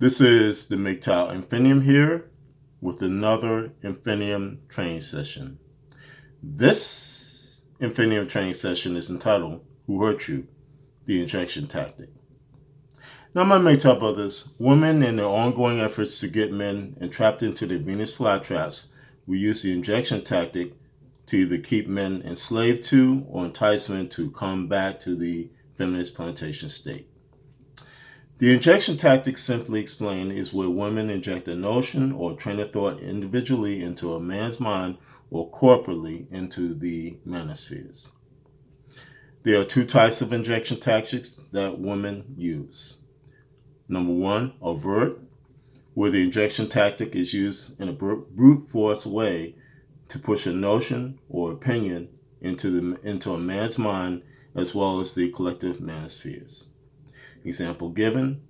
This is the MGTOW Infinium here with another Infinium training session. This Infinium training session is entitled Who Hurt You? The Injection Tactic. Now, my MGTOW brothers, women in their ongoing efforts to get men entrapped into their Venus flytraps will use the injection tactic to either keep men enslaved to or entice men to come back to the feminist plantation state. The injection tactic, simply explained, is where women inject a notion or train of thought individually into a man's mind or corporately into the manospheres. There are two types of injection tactics that women use. Number one, overt, where the injection tactic is used in a brute force way to push a notion or opinion into a man's mind as well as the collective manospheres. Example given,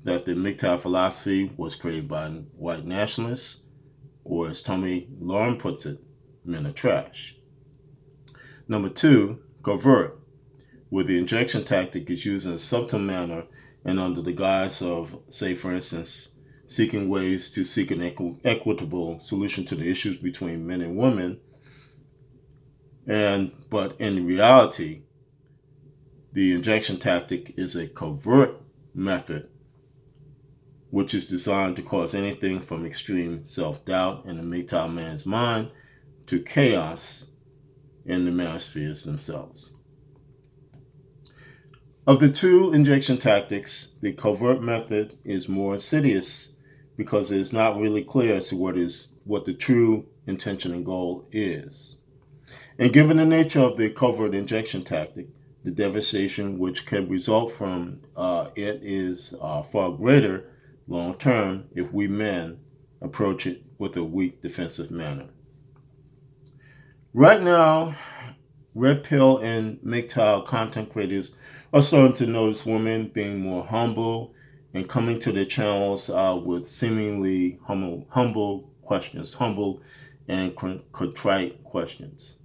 that the MGTOW philosophy was created by white nationalists, or as Tommy Lauren puts it, men are trash. Number two, covert, where the injection tactic is used in a subtle manner and under the guise of, say for instance, seeking ways to seek an equitable solution to the issues between men and women, but in reality, the injection tactic is a covert method which is designed to cause anything from extreme self-doubt in the MGTOW man's mind to chaos in the manospheres themselves. Of the two injection tactics, the covert method is more insidious because it is not really clear as to what the true intention and goal is. And given the nature of the covert injection tactic, the devastation which can result from it is far greater long term if we men approach it with a weak defensive manner. Right now, red pill and MGTOW content creators are starting to notice women being more humble and coming to their channels with seemingly humble questions, humble and contrite questions.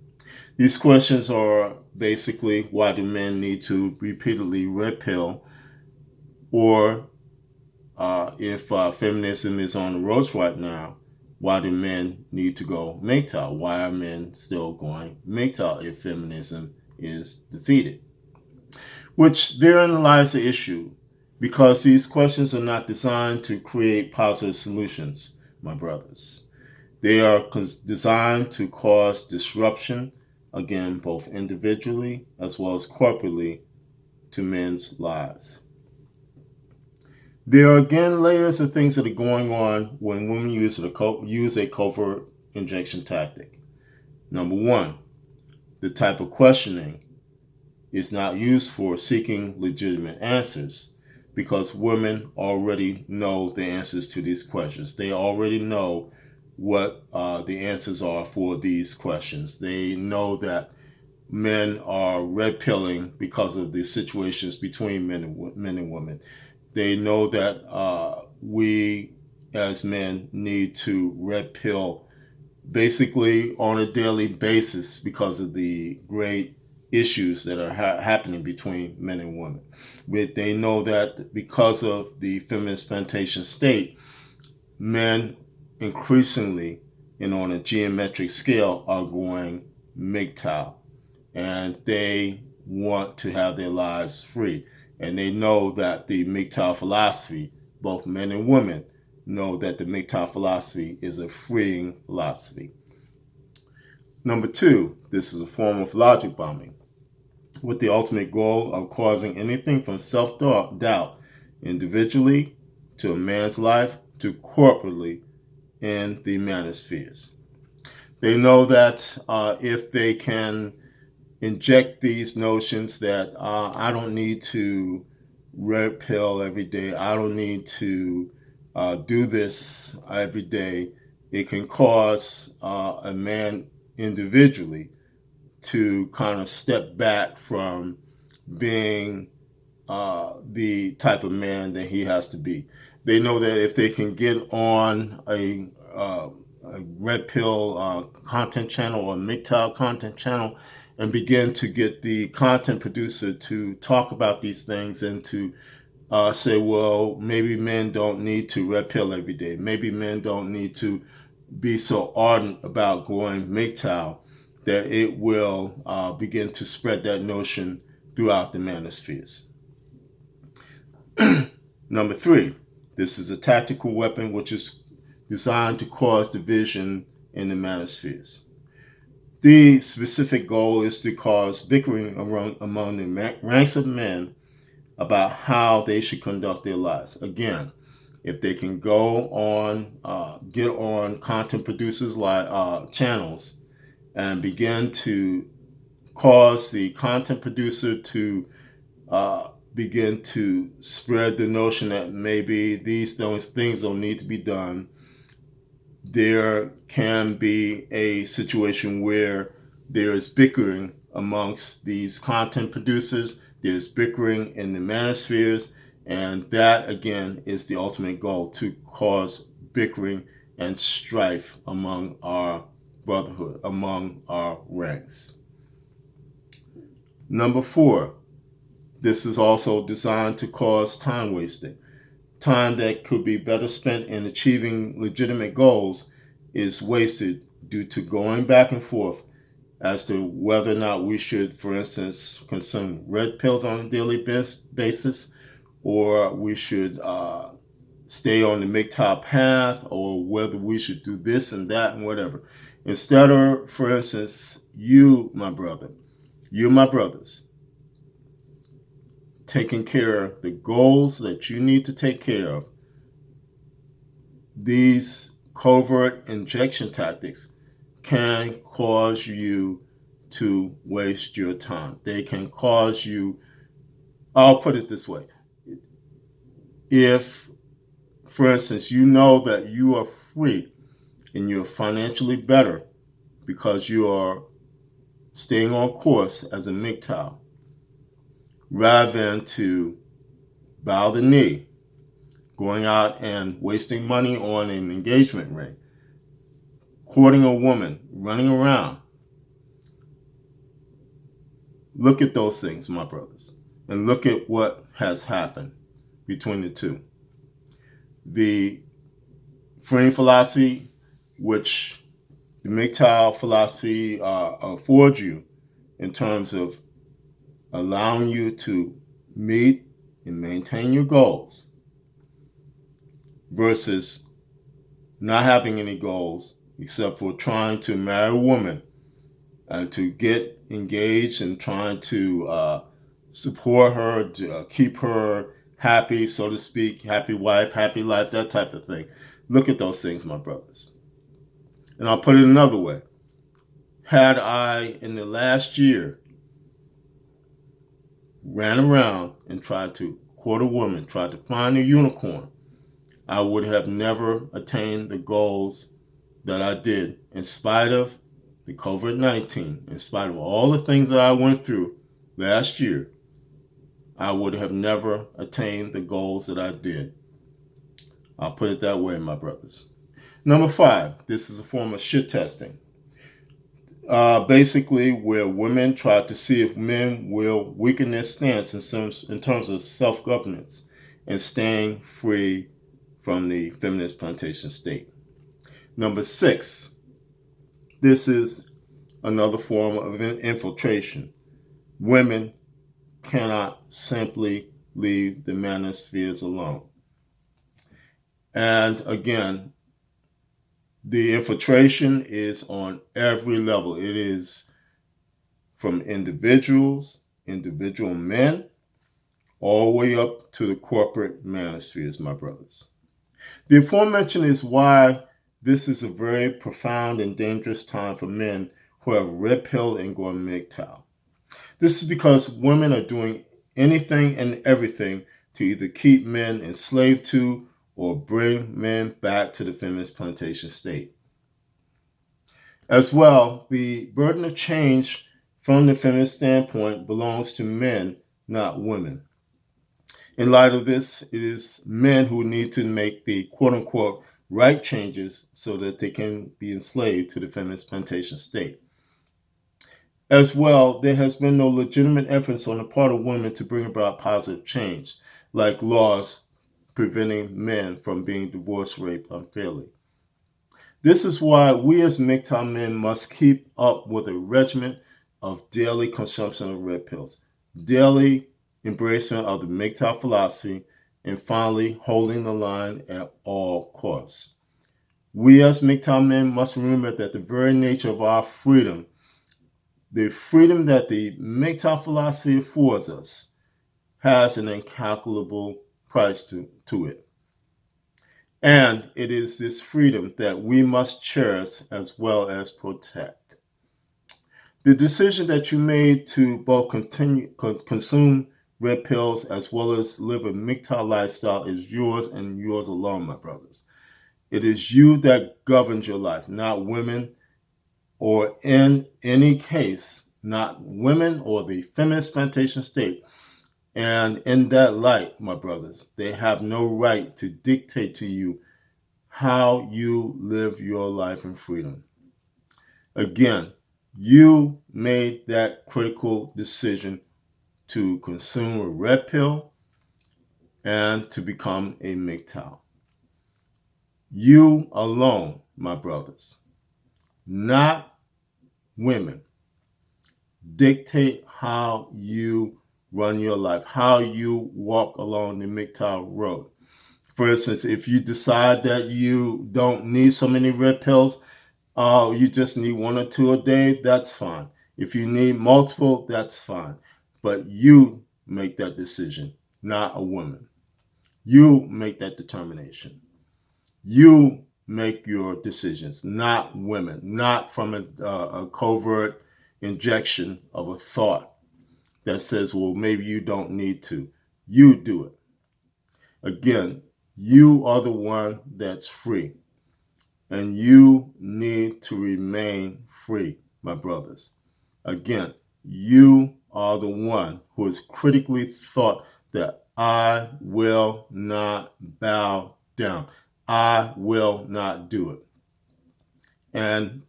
These questions are basically, why do men need to repeatedly red pill, or if feminism is on the ropes right now, why do men need to go MGTOW? Why are men still going MGTOW if feminism is defeated? Which therein lies the issue, because these questions are not designed to create positive solutions, my brothers. They are designed to cause disruption, again, both individually as well as corporately, to men's lives. There are again layers of things that are going on when women use a covert injection tactic. Number one, the type of questioning is not used for seeking legitimate answers, because women already know the answers to these questions. They already know what the answers are for these questions. They know that men are red pilling because of the situations between men and women. They know that we as men need to red pill basically on a daily basis because of the great issues that are happening between men and women. They know that because of the feminist plantation state, men increasingly and on a geometric scale are going MGTOW, and they want to have their lives free. And they know that the MGTOW philosophy, both men and women, know that the MGTOW philosophy is a freeing philosophy. Number two, this is a form of logic bombing, with the ultimate goal of causing anything from self-doubt individually to a man's life to corporately in the manospheres. They know that if they can inject these notions that I don't need to red pill every day, I don't need to do this every day, it can cause a man individually to kind of step back from being the type of man that he has to be. They know that if they can get on a red pill content channel or MGTOW content channel and begin to get the content producer to talk about these things and to say, well, maybe men don't need to red pill every day. Maybe men don't need to be so ardent about going MGTOW that it will begin to spread that notion throughout the manospheres. Number 3, this is a tactical weapon which is designed to cause division in the manospheres. The specific goal is to cause bickering among the ranks of men about how they should conduct their lives. Again, if they can go on, get on content producers' channels and begin to cause the content producer to begin to spread the notion that maybe those things don't need to be done, there can be a situation where there is bickering amongst these content producers, there's bickering in the manospheres, and that again is the ultimate goal, to cause bickering and strife among our brotherhood, among our ranks. Number 4, this is also designed to cause time wasting. Time that could be better spent in achieving legitimate goals is wasted due to going back and forth as to whether or not we should, for instance, consume red pills on a daily basis, or we should stay on the MGTOW path, or whether we should do this and that and whatever. Instead of, for instance, you, my brothers, taking care of the goals that you need to take care of, these covert injection tactics can cause you to waste your time. They can cause you, I'll put it this way. If, for instance, you know that you are free and you're financially better because you are staying on course as a MGTOW, rather than to bow the knee, going out and wasting money on an engagement ring, courting a woman, running around. Look at those things, my brothers, and look at what has happened between the two. The freeing philosophy, which the MGTOW philosophy affords you in terms of allowing you to meet and maintain your goals, versus not having any goals except for trying to marry a woman and to get engaged and trying to support her, to keep her happy, so to speak, happy wife, happy life, that type of thing. Look at those things, my brothers. And I'll put it another way. Had I, in the last year, ran around and tried to court a woman, tried to find a unicorn, I would have never attained the goals that I did, in spite of the COVID-19, in spite of all the things that I went through last year. I would have never attained the goals that I did. I'll put it that way, my brothers. Number 5, this is a form of shit testing. Basically, where women try to see if men will weaken their stance in terms of self-governance and staying free from the feminist plantation state. Number 6, this is another form of infiltration. Women cannot simply leave the manospheres alone. And again, the infiltration is on every level. It is from individual men, all the way up to the corporate manospheres, my brothers. The aforementioned is why this is a very profound and dangerous time for men who have red pilled and gone MGTOW. This is because women are doing anything and everything to either keep men enslaved to or bring men back to the feminist plantation state. As well, the burden of change from the feminist standpoint belongs to men, not women. In light of this, it is men who need to make the quote-unquote right changes so that they can be enslaved to the feminist plantation state. As well, there has been no legitimate efforts on the part of women to bring about positive change. like laws preventing men from being divorced, raped unfairly. This is why we as MGTOW men must keep up with a regimen of daily consumption of red pills, daily embracement of the MGTOW philosophy, and finally holding the line at all costs. We as MGTOW men must remember that the very nature of our freedom, the freedom that the MGTOW philosophy affords us, has an incalculable price to it. And it is this freedom that we must cherish as well as protect. The decision that you made to both consume red pills as well as live a MGTOW lifestyle is yours and yours alone, my brothers. It is you that governs your life, not women, or in any case, not women or the feminist plantation state. And in that light, my brothers, they have no right to dictate to you how you live your life in freedom. Again, you made that critical decision to consume a red pill and to become a MGTOW. You alone, my brothers, not women, dictate how you run your life, how you walk along the MGTOW road. For instance, if you decide that you don't need so many red pills, you just need 1 or 2 a day, that's fine. If you need multiple, that's fine. But you make that decision, not a woman. You make that determination. You make your decisions, not women, not from a covert injection of a thought that says, well, maybe you don't need to. You do it. Again, you are the one that's free. And you need to remain free, my brothers. Again, you are the one who has critically thought that I will not bow down. I will not do it. And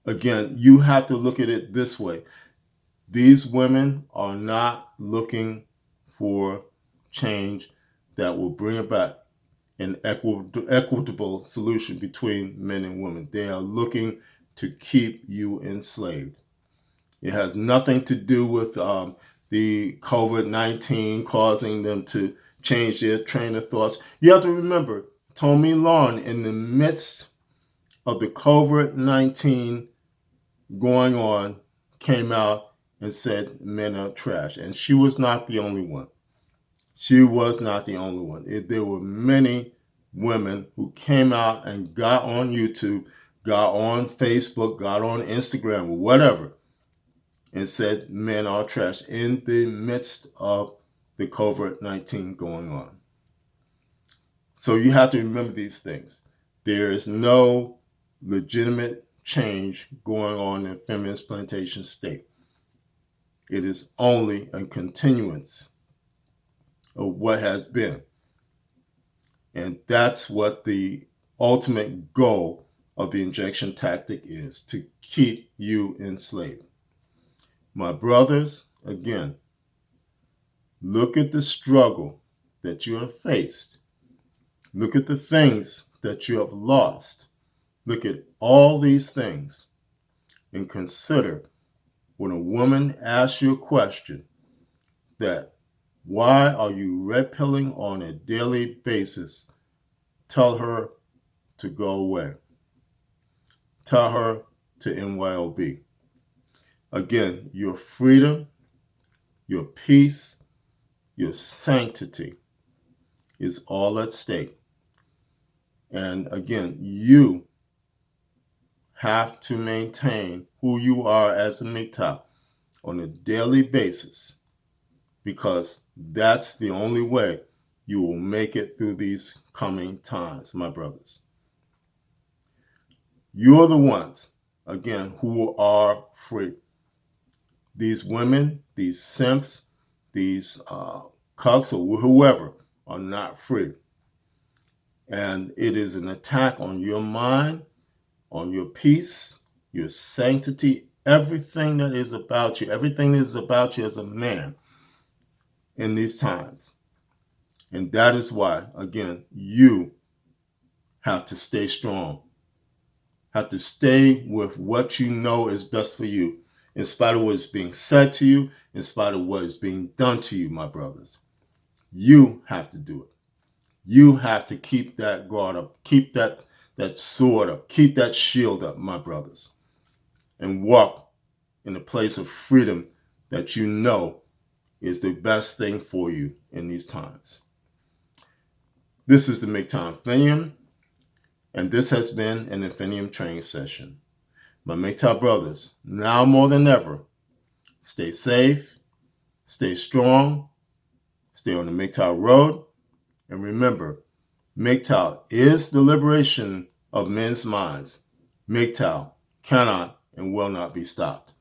again, you have to look at it this way. These women are not looking for change that will bring about an equitable solution between men and women. They are looking to keep you enslaved. It has nothing to do with the COVID-19 causing them to change their train of thoughts. You have to remember, Tomi Lahren, in the midst of the COVID-19 going on, came out and said men are trash. And she was not the only one. She was not the only one. There were many women who came out and got on YouTube, got on Facebook, got on Instagram, or whatever, and said men are trash in the midst of the COVID-19 going on. So you have to remember these things. There is no legitimate change going on in feminist plantation state. It is only a continuance of what has been. And that's what the ultimate goal of the injection tactic is, to keep you enslaved. My brothers, again, look at the struggle that you have faced. Look at the things that you have lost. Look at all these things and consider when a woman asks you a question that, why are you red pilling on a daily basis? Tell her to go away. Tell her to NYOB. Again, your freedom, your peace, your sanctity is all at stake. And again, you have to maintain who you are as a MGTOW on a daily basis, because that's the only way you will make it through these coming times, my brothers. You're the ones, again, who are free. These women, these simps, these cucks, or whoever are not free. And it is an attack on your mind, on your peace, your sanctity, everything that is about you, everything that is about you as a man in these times. And that is why, again, you have to stay strong, have to stay with what you know is best for you, in spite of what is being said to you, in spite of what is being done to you, my brothers. You have to do it. You have to keep that guard up, keep that sword up, keep that shield up, my brothers, and walk in a place of freedom that you know is the best thing for you in these times. This is the MGTOW Infinium, and this has been an Infinium training session. My MGTOW brothers, now more than ever, stay safe, stay strong, stay on the MGTOW road, and remember, MGTOW is the liberation of men's minds. MGTOW cannot and will not be stopped.